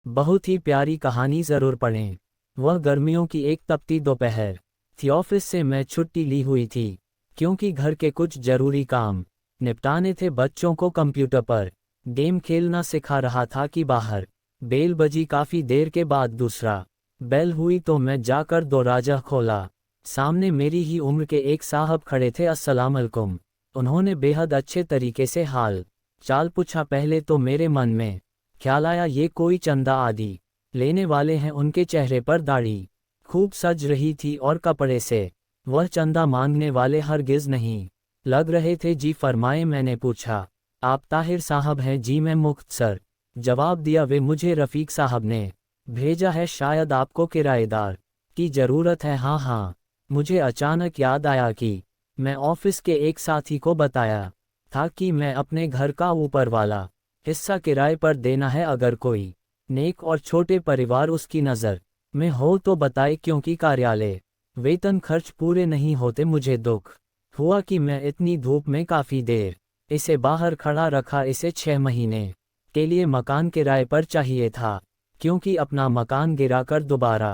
बहुत ही प्यारी कहानी ज़रूर पढ़ें। वह गर्मियों की एक तपती दोपहर थी। ऑफिस से मैं छुट्टी ली हुई थी क्योंकि घर के कुछ जरूरी काम निपटाने थे। बच्चों को कंप्यूटर पर गेम खेलना सिखा रहा था कि बाहर बेल बजी। काफ़ी देर के बाद दूसरा बेल हुई तो मैं जाकर दरवाजा खोला। सामने मेरी ही उम्र के एक साहब खड़े थे। अस्सलाम अलैकुम। उन्होंने बेहद अच्छे तरीके से हाल चाल पूछा। पहले तो मेरे मन में ख्याल आया ये कोई चंदा आदि लेने वाले हैं। उनके चेहरे पर दाढ़ी खूब सज रही थी और कपड़े से वह चंदा मांगने वाले हरगिज नहीं लग रहे थे। जी फरमाए। मैंने पूछा, आप ताहिर साहब हैं? जी मैं मुख्तसर जवाब दिया। वे मुझे रफ़ीक साहब ने भेजा है। शायद आपको किराएदार की ज़रूरत है। हाँ हाँ। मुझे अचानक याद आया कि मैं ऑफिस के एक साथी को बताया था कि मैं अपने घर का ऊपर वाला हिस्सा किराए पर देना है। अगर कोई नेक और छोटे परिवार उसकी नज़र में हो तो बताए, क्योंकि कार्यालय वेतन खर्च पूरे नहीं होते। मुझे दुख हुआ कि मैं इतनी धूप में काफ़ी देर इसे बाहर खड़ा रखा। इसे 6 महीने के लिए मकान किराए पर चाहिए था क्योंकि अपना मकान गिराकर दोबारा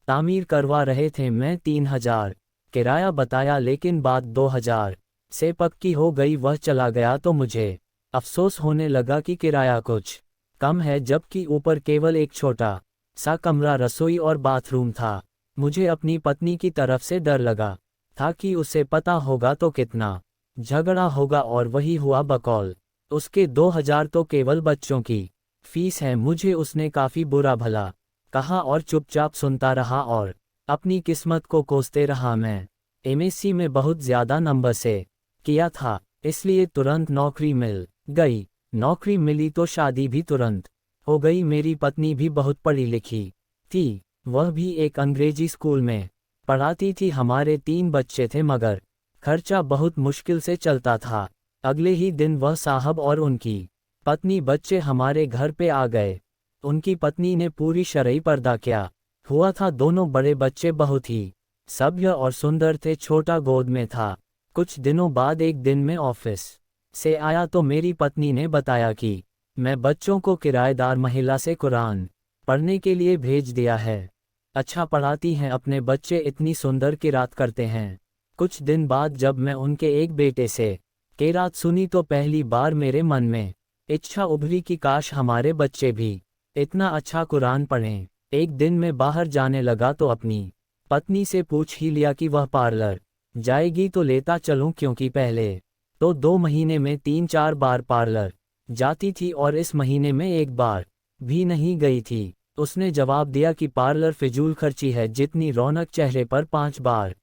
तामीर करवा रहे थे। मैं 3000 किराया बताया, लेकिन बात 2000 से पक्की हो गई। वह चला गया तो मुझे अफसोस होने लगा कि किराया कुछ कम है, जबकि ऊपर केवल एक छोटा सा कमरा, रसोई और बाथरूम था। मुझे अपनी पत्नी की तरफ से डर लगा था कि उसे पता होगा तो कितना झगड़ा होगा, और वही हुआ। बकौल उसके 2000 तो केवल बच्चों की फीस है। मुझे उसने काफ़ी बुरा भला कहा और चुपचाप सुनता रहा और अपनी किस्मत को कोसते रहा। मैं एमएससी में बहुत ज़्यादा नंबर से किया था, इसलिए तुरंत नौकरी मिल गई। नौकरी मिली तो शादी भी तुरंत हो गई। मेरी पत्नी भी बहुत पढ़ी लिखी थी। वह भी एक अंग्रेजी स्कूल में पढ़ाती थी। हमारे 3 बच्चे थे, मगर खर्चा बहुत मुश्किल से चलता था। अगले ही दिन वह साहब और उनकी पत्नी बच्चे हमारे घर पे आ गए। उनकी पत्नी ने पूरी शरई पर्दा किया हुआ था। दोनों बड़े बच्चे बहुत ही सभ्य और सुंदर थे। छोटा गोद में था। कुछ दिनों बाद एक दिन मैं ऑफिस से आया तो मेरी पत्नी ने बताया कि मैं बच्चों को किराएदार महिला से कुरान पढ़ने के लिए भेज दिया है। अच्छा पढ़ाती हैं अपने बच्चे, इतनी सुंदर किरात करते हैं। कुछ दिन बाद जब मैं उनके एक बेटे से किरात सुनी तो पहली बार मेरे मन में इच्छा उभरी कि काश हमारे बच्चे भी इतना अच्छा कुरान पढ़ें। एक दिन मैं बाहर जाने लगा तो अपनी पत्नी से पूछ ही लिया कि वह पार्लर जाएगी तो लेता चलूं, क्योंकि पहले तो 2 महीने में 3-4 बार पार्लर जाती थी और इस महीने में एक बार भी नहीं गई थी। उसने जवाब दिया कि पार्लर फिजूल खर्ची है। जितनी रौनक चेहरे पर 5 बार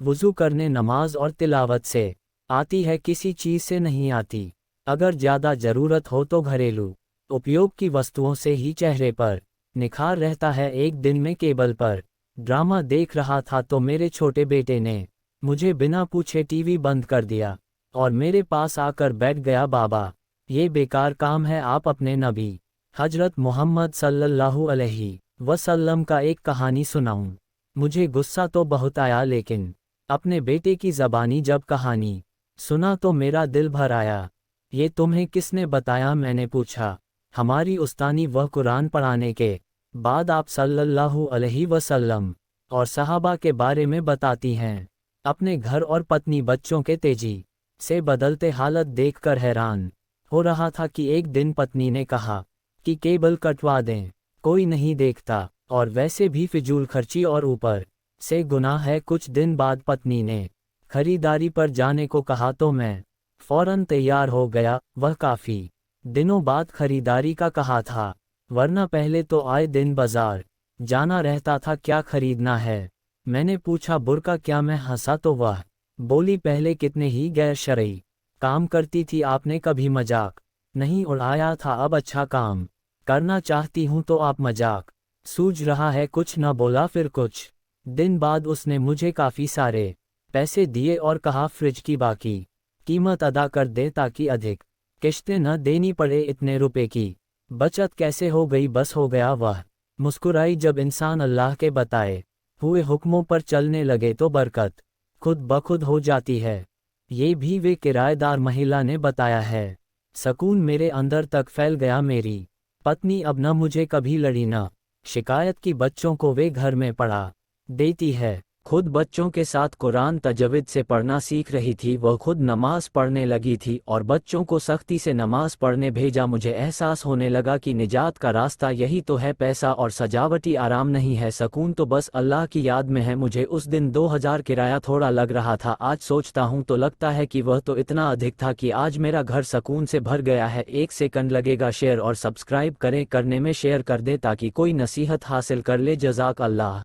वुज़ू करने, नमाज और तिलावत से आती है, किसी चीज़ से नहीं आती। अगर ज़्यादा ज़रूरत हो तो घरेलू उपयोग की वस्तुओं से ही चेहरे पर निखार रहता है। एक दिन में केबल पर ड्रामा देख रहा था तो मेरे छोटे बेटे ने मुझे बिना पूछे टीवी बंद कर दिया और मेरे पास आकर बैठ गया। बाबा, ये बेकार काम है। आप अपने नबी हजरत मोहम्मद सल्लल्लाहु अलैहि वसल्लम का एक कहानी सुनाऊं? मुझे गुस्सा तो बहुत आया, लेकिन अपने बेटे की ज़बानी जब कहानी सुना तो मेरा दिल भर आया। ये तुम्हें किसने बताया? मैंने पूछा। हमारी उस्तानी। वह कुरान पढ़ाने के बाद आप सल्लल्लाहु अलैहि वसल्लम और सहाबा के बारे में बताती हैं। अपने घर और पत्नी बच्चों के तेजी से बदलते हालत देखकर हैरान हो रहा था कि एक दिन पत्नी ने कहा कि केबल कटवा दें, कोई नहीं देखता, और वैसे भी फिजूल खर्ची और ऊपर से गुनाह है। कुछ दिन बाद पत्नी ने खरीदारी पर जाने को कहा तो मैं फौरन तैयार हो गया। वह काफ़ी दिनों बाद खरीदारी का कहा था, वरना पहले तो आए दिन बाजार जाना रहता था। क्या खरीदना है? मैंने पूछा। बुर्का क्या? मैं हंसा तो वह बोली, पहले कितने ही गैर शरई काम करती थी, आपने कभी मजाक नहीं उड़ाया था। अब अच्छा काम करना चाहती हूँ तो आप मजाक सूझ रहा है। कुछ न बोला। फिर कुछ दिन बाद उसने मुझे काफ़ी सारे पैसे दिए और कहा फ्रिज की बाकी कीमत अदा कर दे ताकि अधिक किश्तें न देनी पड़े। इतने रुपए की बचत कैसे हो गई? बस हो गया। वह मुस्कुराई। जब इंसान अल्लाह के बताए हुए हुक्मों पर चलने लगे तो बरकत खुद ब खुद हो जाती है। ये भी वे किराएदार महिला ने बताया है। सकून मेरे अंदर तक फैल गया। मेरी पत्नी अब न मुझे कभी लड़ी न शिकायत की, बच्चों को वे घर में पढ़ा देती है। खुद बच्चों के साथ कुरान तजवीद से पढ़ना सीख रही थी। वह खुद नमाज पढ़ने लगी थी और बच्चों को सख्ती से नमाज पढ़ने भेजा। मुझे एहसास होने लगा कि निजात का रास्ता यही तो है, पैसा और सजावटी आराम नहीं है, सुकून तो बस अल्लाह की याद में है। मुझे उस दिन 2000 किराया थोड़ा लग रहा था, आज सोचता हूँ तो लगता है कि वह तो इतना अधिक था कि आज मेरा घर सुकून से भर गया है। 1 सेकंड लगेगा, शेयर और सब्सक्राइब करें, करने में शेयर कर दें ताकि कोई नसीहत हासिल कर ले। जज़ाक अल्लाह।